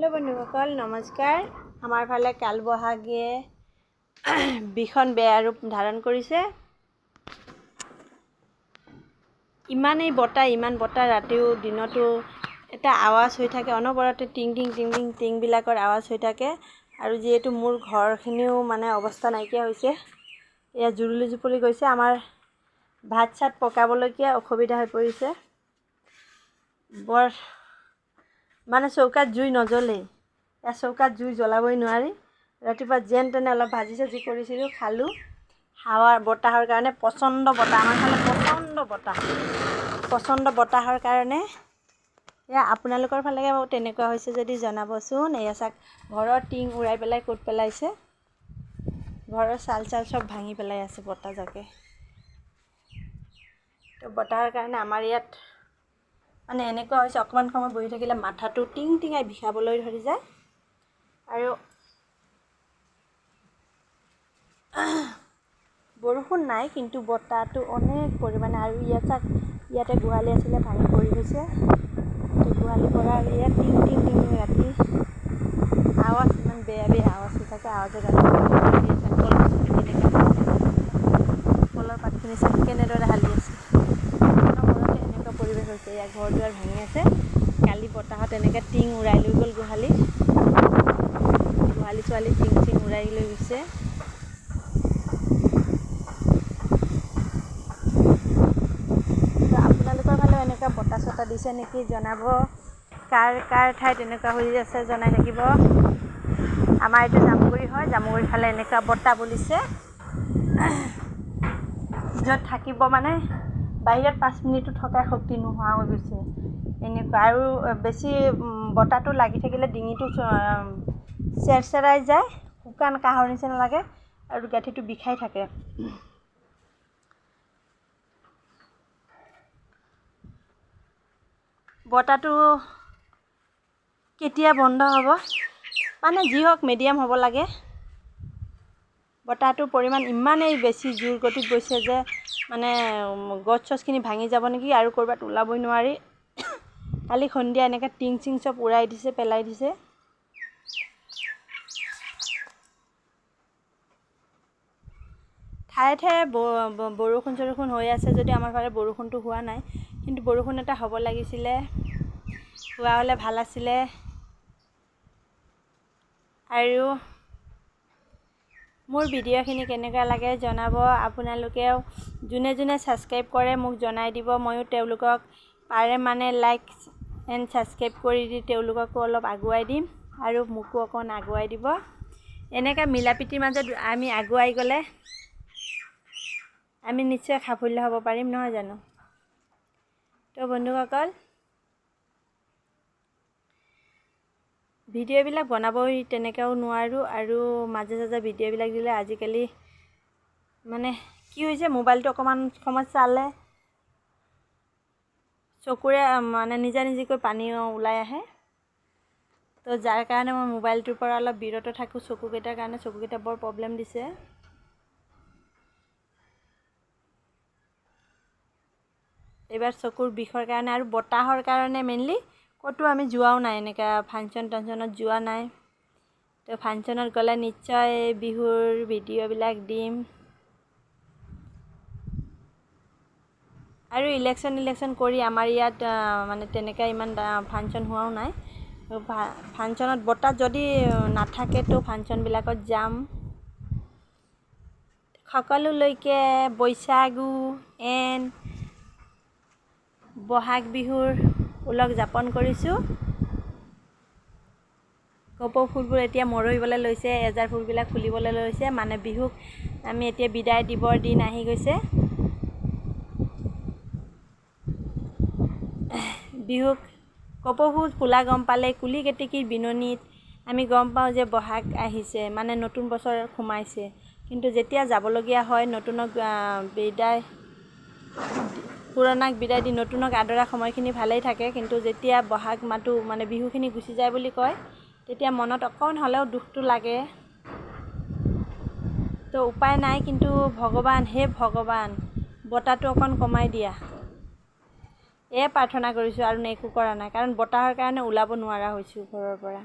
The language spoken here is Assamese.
हेलो बंधुসকল नमस्कार। आमार फाले काल बहागिए भीषण बेया रूप धारण करिছে। इमान बता रातिओ दिनतो এটা आवाज হৈ থাকে অনবৰতে টিং টিং টিং টিং টিং বিলাকৰ आवाज হৈ থাকে আৰু যেহেতু মোৰ ঘৰখিনিও মানে অৱস্থা নাইকিয়া হৈছে। এয়া জুৰুলি জুপলি গৈছে। আমাৰ ভাত চাত পকাবলৈকে অসুবিধা হৈ পৰিছে। বৰ মানে চৌকাত জুই নজ্বলে। या চৌকাত জুই জ্বলাবই নোৱাৰি। ৰাতিপুৱা যেন তেনে অলপ ভাজি সাজি কৰিছিলো খালো। হাৱাৰ বতাহৰ কাৰণে পছন্দ বতাহ আমাৰ ফালে পছন্দ বতাহৰ কাৰণে या আপোনালোকৰ ফালে তেনেকুৱা হৈছে যদি জনাবচোন। এয়া চাক ঘৰৰ টিং উৰাই পেলাই ক'ত পেলাইছে। ঘৰৰ চাল সব ভাঙি পেলাই আছে বতাহ জাকে। তো বতাহৰ কাৰণে আমাৰ ইয়াত মানে এনেকুৱা হৈছে অকমান সময় বহি থাকিলে মাথাটো টিং টিঙাই বিষাবলৈ ধৰি যায়। আৰু বৰষুণ নাই কিন্তু বতাহটো অনেক পৰিমাণে আৰু ইয়াতে গোহালি আছিলে ভাঙি পৰি গৈছে। তো গোহালি পৰা ইয়াত টিং টিং টিং ৰাতি আৱাজ ইমান বেয়া আৱাজ হৈ থাকে। আৱাজৰ কাৰণে কলৰ পাতখিনি চাই কেনেদৰে হালি আছে। ঘৰতে এনেকুৱা পৰিৱেশ হৈছে। ইয়াৰ ঘৰ দুৱাৰ ভাঙি আছে। কালি বতাহত এনেকৈ টিং উৰাই লৈ গ'ল গোহালি ছোৱালী টিং টিং উৰাই লৈ গৈছে। আপোনালোকৰ ফালে এনেকুৱা বতাহ চতাহ দিছে নেকি জনাব। কাৰ ঠাইত এনেকুৱা হৈ আছে জনাই থাকিব। আমাৰ এইটো জামুগুৰি হয়। জামুগুৰি ফালে এনেকুৱা বতাহ বলিছে য'ত থাকিব মানে বাহিৰত 5 মিনিটো থকাৰ শক্তি নোহোৱা হৈ গৈছে। এনেকুৱা আৰু বেছি বতাহটো লাগি থাকিলে ডিঙিটো চেৰচেৰাই যায়। শুকান কাহৰ নিচিনা লাগে আৰু গাঁঠিটো বিষাই থাকে। বতাহটো কেতিয়া বন্ধ হ'ব মানে যি হওক মিডিয়াম হ'ব লাগে। বতাহটোৰ পৰিমাণ ইমানেই বেছি জোৰ গতিত গৈছে যে মানে গছ চছখিনি ভাঙি যাব নেকি আৰু ক'ৰবাত ওলাবই নোৱাৰি। কালি সন্ধিয়া এনেকৈ টিং চিং চব উৰাই দিছে পেলাই দিছে। ঠায়ে ঠায়ে বৰষুণ হৈ আছে যদি আমাৰ ফালে বৰষুণটো হোৱা নাই। কিন্তু বৰষুণ এটা হ'ব লাগিছিলে। হোৱা হ'লে ভাল আছিলে। আৰু মোৰ ভিডিঅ'খিনি কেনেকুৱা লাগে জনাব। আপোনালোকেও যোনে ছাবস্ক্ৰাইব কৰে মোক জনাই দিব। ময়ো তেওঁলোকক পাৰে মানে লাইক এণ্ড ছাবস্ক্ৰাইব কৰি দি তেওঁলোককো অলপ আগুৱাই দিম আৰু মোকো অকণ আগুৱাই দিব। এনেকৈ মিলাপ্ৰীতিৰ মাজত আমি আগুৱাই গ'লে আমি নিশ্চয় সাফল্য হ'ব পাৰিম নহয় জানো। তো বন্ধুসকল ভিডিঅ'বিলাক বনাবই তেনেকৈও নোৱাৰোঁ আৰু মাজে ভিডিঅ'বিলাক দিলে আজিকালি মানে কি হৈছে মোবাইলটো অকণমান সময় চালে চকুৰে মানে নিজাকৈ পানী ওলাই আহে। তো যাৰ কাৰণে মই মোবাইলটোৰ পৰা অলপ বিৰত থাকোঁ। চকুকেইটাৰ কাৰণে চকুকেইটা বৰ প্ৰব্লেম দিছে। এইবাৰ চকুৰ বিষৰ কাৰণে আৰু বতাহৰ কাৰণে মেইনলি ক'তো আমি যোৱাও নাই। এনেকৈ ফাংচনত যোৱা নাই। তো ফাংচনত গ'লে নিশ্চয় বিহুৰ ভিডিঅ'বিলাক দিম। আৰু ইলেকশ্যন কৰি আমাৰ ইয়াত মানে তেনেকৈ ইমান ফাংচন হোৱাও নাই। ফাংচনত বতাহ যদি নাথাকে তো ফাংচনবিলাকত যাম। সকলোলৈকে বৈশাগু এণ্ড বহাগ বিহুৰ উলগ যাপন কৰিছোঁ। কপৌ ফুলবোৰ এতিয়া মৰহিবলৈ লৈছে। এজাৰ ফুলবিলাক ফুলিবলৈ লৈছে। মানে বিহুক আমি এতিয়া বিদায় দিবৰ দিন আহি গৈছে। বিহুক কপৌ ফুল ফুলা গম পালে কুলি কেতেকীৰ বিননিত আমি গম পাওঁ যে বহাগ আহিছে মানে নতুন বছৰ সোমাইছে। কিন্তু যেতিয়া যাবলগীয়া হয় নতুনক পুৰণাক বিদায় দি নতুনক আদৰা সময়খিনি ভালেই থাকে। কিন্তু যেতিয়া বহাগ মাহটো মানে বিহুখিনি গুচি যায় বুলি কয় তেতিয়া মনত অকণ হ'লেও দুখটো লাগে। তো উপায় নাই কিন্তু ভগৱান হে ভগৱান বতাহটো অকণ কমাই দিয়া। প্ৰাৰ্থনা কৰিছোঁ আৰু একো কৰা নাই কাৰণ বতাহৰ কাৰণে ওলাব নোৱাৰা হৈছোঁ ঘৰৰ পৰা।